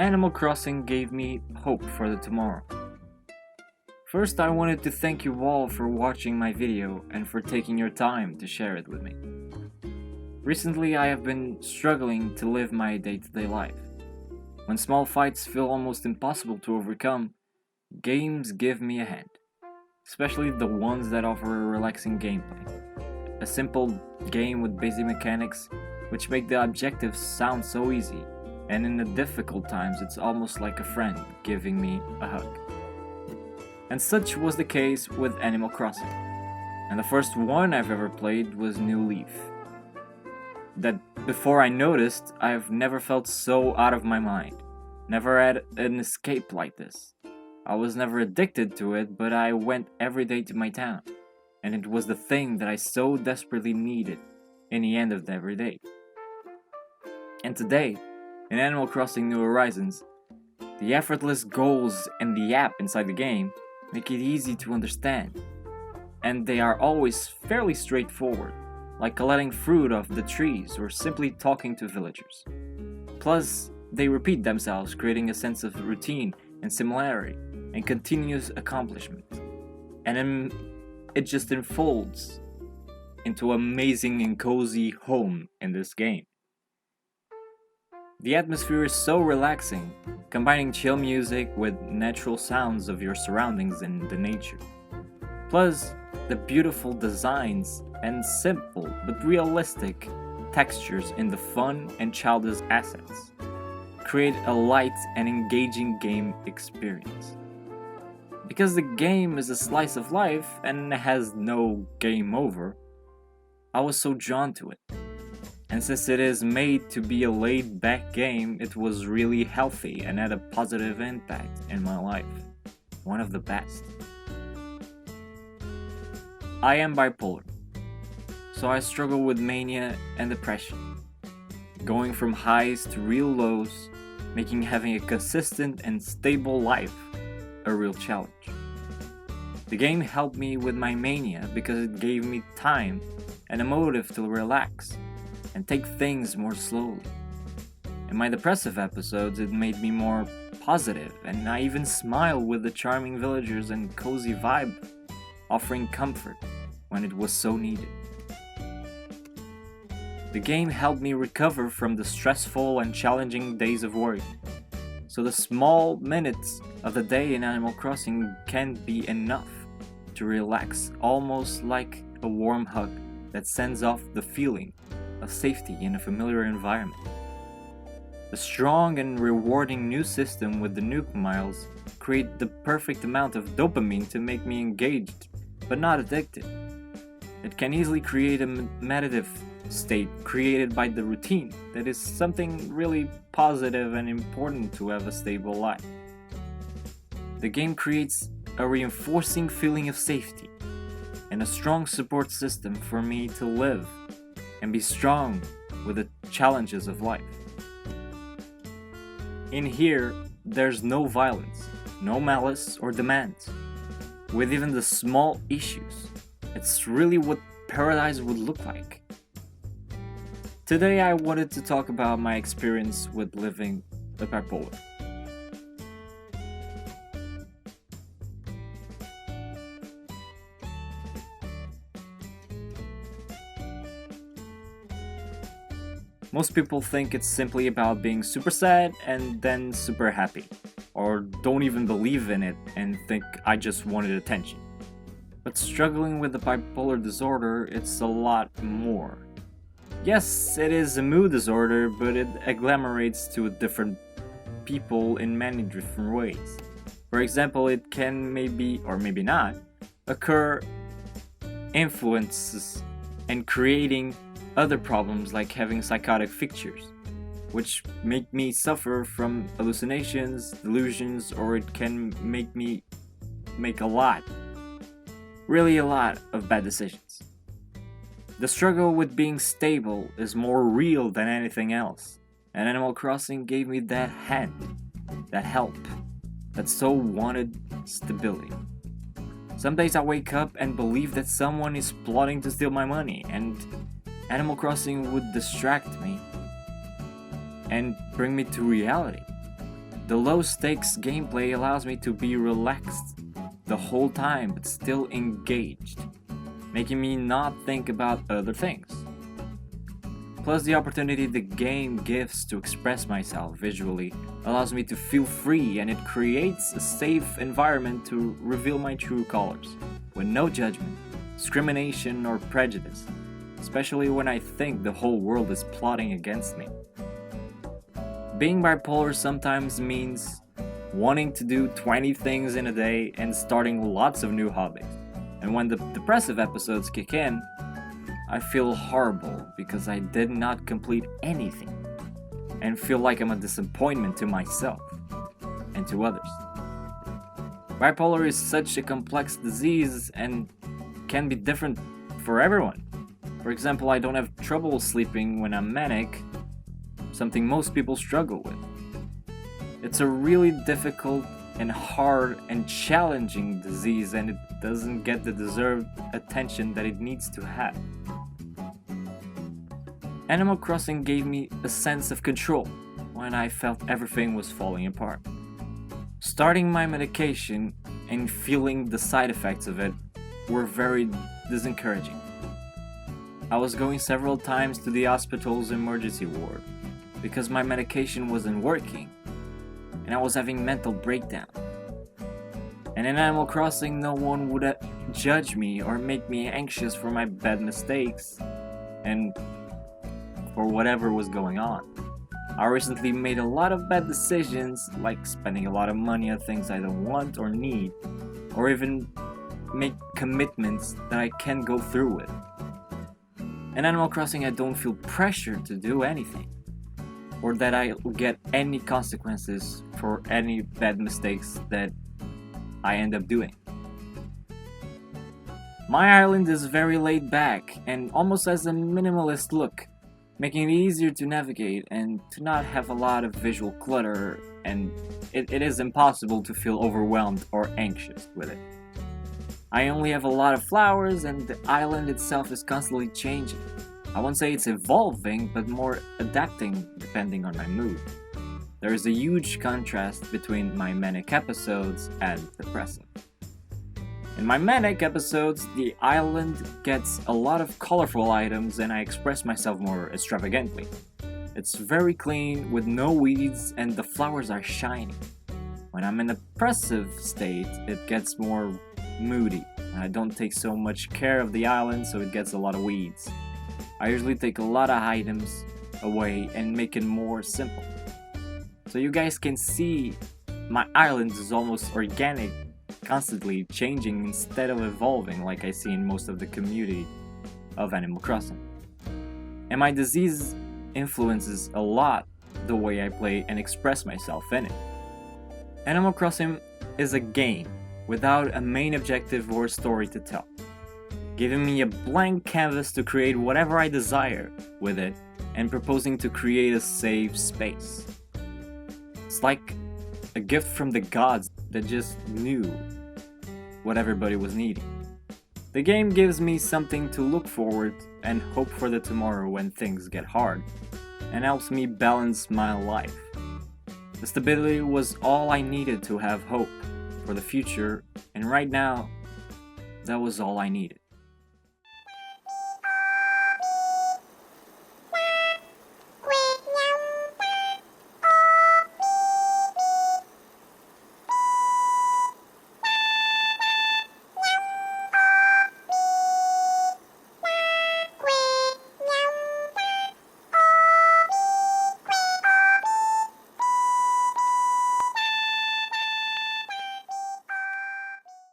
Animal Crossing gave me hope for the tomorrow. First, I wanted to thank you all for watching my video and for taking your time to share it with me. Recently, I have been struggling to live my day-to-day life. When small fights feel almost impossible to overcome, games give me a hand, especially the ones that offer a relaxing gameplay. A simple game with basic mechanics which make the objectives sound so easy, and in the difficult times it's almost like a friend giving me a hug. And such was the case with Animal Crossing, and the first one I've ever played was New Leaf. That before I noticed, I've never felt so out of my mind, never had an escape like this. I was never addicted to it, but I went every day to my town, and it was the thing that I so desperately needed in the end of every day. And today, in Animal Crossing New Horizons, the effortless goals and the app inside the game make it easy to understand, and they are always fairly straightforward, like collecting fruit off the trees or simply talking to villagers. Plus, they repeat themselves, creating a sense of routine and similarity and continuous accomplishment. And then it just unfolds into amazing and cozy home in this game. The atmosphere is so relaxing, combining chill music with natural sounds of your surroundings and the nature. Plus, the beautiful designs and simple but realistic textures in the fun and childish assets create a light and engaging game experience. Because the game is a slice of life and has no game over, I was so drawn to it. And since it is made to be a laid-back game, it was really healthy and had a positive impact in my life. One of the best. I am bipolar, so I struggle with mania and depression. Going from highs to real lows, making having a consistent and stable life a real challenge. The game helped me with my mania because it gave me time and a motive to relax and take things more slowly. In my depressive episodes, it made me more positive, and I even smiled with the charming villagers and cozy vibe, offering comfort when it was so needed. The game helped me recover from the stressful and challenging days of work, so the small minutes of the day in Animal Crossing can be enough to relax, almost like a warm hug that sends off the feeling of safety in a familiar environment. The strong and rewarding new system with the nuke miles create the perfect amount of dopamine to make me engaged, but not addicted. It can easily create a meditative state created by the routine that is something really positive and important to have a stable life. The game creates a reinforcing feeling of safety and a strong support system for me to live and be strong with the challenges of life. In here, there's no violence, no malice or demands. With even the small issues, it's really what paradise would look like. Today I wanted to talk about my experience with living a bipolar. Most people think it's simply about being super sad and then super happy, or don't even believe in it and think I just wanted attention. But struggling with the bipolar disorder, it's a lot more. Yes, it is a mood disorder, but it agglomerates to different people in many different ways. For example, it can maybe, or maybe not, occur influences and creating other problems like having psychotic features, which make me suffer from hallucinations, delusions, or it can make me make a lot of bad decisions. The struggle with being stable is more real than anything else, and Animal Crossing gave me that hand, that help, that so wanted stability. Some days I wake up and believe that someone is plotting to steal my money, and Animal Crossing would distract me and bring me to reality. The low-stakes gameplay allows me to be relaxed the whole time but still engaged, making me not think about other things. Plus, the opportunity the game gives to express myself visually allows me to feel free, and it creates a safe environment to reveal my true colors, with no judgment, discrimination, or prejudice, especially when I think the whole world is plotting against me. Being bipolar sometimes means wanting to do 20 things in a day and starting lots of new hobbies. And when the depressive episodes kick in, I feel horrible because I did not complete anything and feel like I'm a disappointment to myself and to others. Bipolar is such a complex disease and can be different for everyone. For example, I don't have trouble sleeping when I'm manic, something most people struggle with. It's a really difficult and hard and challenging disease, and it doesn't get the deserved attention that it needs to have. Animal Crossing gave me a sense of control when I felt everything was falling apart. Starting my medication and feeling the side effects of it were very discouraging. I was going several times to the hospital's emergency ward because my medication wasn't working and I was having mental breakdown. And in Animal Crossing, no one would judge me or make me anxious for my bad mistakes and for whatever was going on. I recently made a lot of bad decisions, like spending a lot of money on things I don't want or need, or even make commitments that I can't go through with. In Animal Crossing, I don't feel pressured to do anything, or that I will get any consequences for any bad mistakes that I end up doing. My island is very laid back and almost has a minimalist look, making it easier to navigate and to not have a lot of visual clutter, and it is impossible to feel overwhelmed or anxious with it. I only have a lot of flowers, and the island itself is constantly changing. I won't say it's evolving, but more adapting depending on my mood. There is a huge contrast between my manic episodes and depressive. In my manic episodes, the island gets a lot of colorful items and I express myself more extravagantly. It's very clean with no weeds and the flowers are shiny. When I'm in a depressive state, it gets more moody. I don't take so much care of the island, so it gets a lot of weeds. I usually take a lot of items away and make it more simple. So you guys can see my island is almost organic, constantly changing instead of evolving like I see in most of the community of Animal Crossing. And my disease influences a lot the way I play and express myself in it. Animal Crossing is a game without a main objective or story to tell, giving me a blank canvas to create whatever I desire with it and proposing to create a safe space. It's like a gift from the gods that just knew what everybody was needing. The game gives me something to look forward and hope for the tomorrow when things get hard, and helps me balance my life. The stability was all I needed to have hope for the future, and right now, that was all I needed.